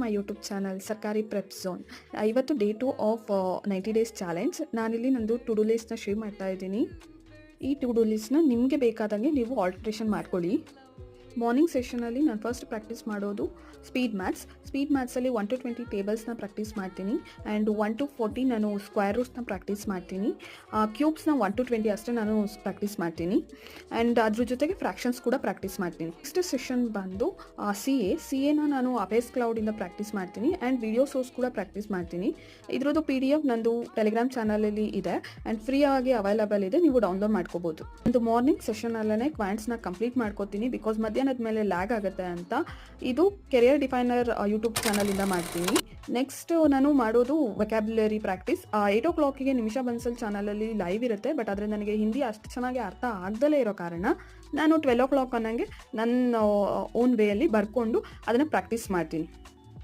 My YouTube channel ಸರ್ಕಾರಿ prep zone. ಇವತ್ತು day 2 of 90 days challenge. ನಾನಿಲ್ಲಿ ನಂದು ಟು ಡೂ ಲಿಸ್ಟ್ನ ಶೇರ್ ಮಾಡ್ತಾ ಇದ್ದೀನಿ. ಈ ಟು ಡೂ ಲಿಸ್ಟ್ನ ನಿಮಗೆ ಬೇಕಾದಂಗೆ ನೀವು ಆಲ್ಟ್ರೇಷನ್ ಮಾಡ್ಕೊಳ್ಳಿ. ಮಾರ್ನಿಂಗ್ ಸೆಷನಲ್ಲಿ ನಾನು ಫಸ್ಟ್ ಪ್ರಾಕ್ಟೀಸ್ ಮಾಡೋದು ಸ್ಪೀಡ್ ಮ್ಯಾಥ್ಸಲ್ಲಿ 1 to 20 ಟೇಬಲ್ಸ್ನ ಪ್ರಾಕ್ಟೀಸ್ ಮಾಡ್ತೀನಿ. ಆ್ಯಂಡ್ 1 to 40 ನಾನು ಸ್ಕ್ವೇರ್ ರೂಟ್ಸ್ನ ಪ್ರಾಕ್ಟೀಸ್ ಮಾಡ್ತೀನಿ. ಕ್ಯೂಬ್ಸ್ನ 1 to 20 ಅಷ್ಟೇ ನಾನು ಪ್ರಾಕ್ಟೀಸ್ ಮಾಡ್ತೀನಿ. ಆ್ಯಂಡ್ ಅದ್ರ ಜೊತೆಗೆ ಫ್ರ್ಯಾಕ್ಷನ್ಸ್ ಕೂಡ ಪ್ರಾಕ್ಟೀಸ್ ಮಾಡ್ತೀನಿ. ನೆಕ್ಸ್ಟ್ ಸೆಷನ್ ಬಂದು ಸಿ ಎನ ನಾನು ಅಬೇಸ್ ಕ್ಲೌಡಿಂದ ಪ್ರಾಕ್ಟೀಸ್ ಮಾಡ್ತೀನಿ. ಆ್ಯಂಡ್ ವಿಡಿಯೋ ಸೋರ್ಸ್ ಕೂಡ ಪ್ರಾಕ್ಟೀಸ್ ಮಾಡ್ತೀನಿ. ಇದ್ರದ್ದು PDF ನಂದು ಟೆಲಿಗ್ರಾಮ್ ಚಾನಲಲ್ಲಿ ಇದೆ ಆ್ಯಂಡ್ ಫ್ರೀ ಆಗಿ ಅವೈಲಬಲ್ ಇದೆ, ನೀವು ಡೌನ್ಲೋಡ್ ಮಾಡ್ಕೋಬೋದು. ಒಂದು ಮಾರ್ನಿಂಗ್ ಸೆಷನಲ್ಲೇ ಕ್ವಾಂಟ್ಸ್ನ ಕಂಪ್ಲೀಟ್ ಮಾಡ್ಕೋತೀನಿ, ಬಿಕಾಸ್ ಮಧ್ಯಾಹ್ನದ ಮೇಲೆ ಲ್ಯಾಗ್ ಆಗುತ್ತೆ ಅಂತ. ಇದು ಕೆರಿಯರ್ ಡಿಫೈನರ್ ಯೂಟ್ಯೂಬ್ ಚಾನಲಿಂದ ಮಾಡ್ತೀನಿ. ನೆಕ್ಸ್ಟ್ ನಾನು ಮಾಡೋದು ವೊಕ್ಯಾಬ್ಯುಲರಿ ಪ್ರಾಕ್ಟೀಸ್. 8 o'clock ನಿಮಿಷ ಬನ್ಸಲ್ ಚಾನಲಲ್ಲಿ ಲೈವ್ ಇರುತ್ತೆ, ಬಟ್ ಆದರೆ ನನಗೆ ಹಿಂದಿ ಅಷ್ಟು ಚೆನ್ನಾಗಿ ಅರ್ಥ ಆಗ್ದಲೇ ಇರೋ ಕಾರಣ ನಾನು 12 o'clock ಅನ್ನಂಗೆ ನನ್ನ ಓನ್ ವೇಯಲ್ಲಿ ಬರ್ಕೊಂಡು ಅದನ್ನು ಪ್ರಾಕ್ಟೀಸ್ ಮಾಡ್ತೀನಿ.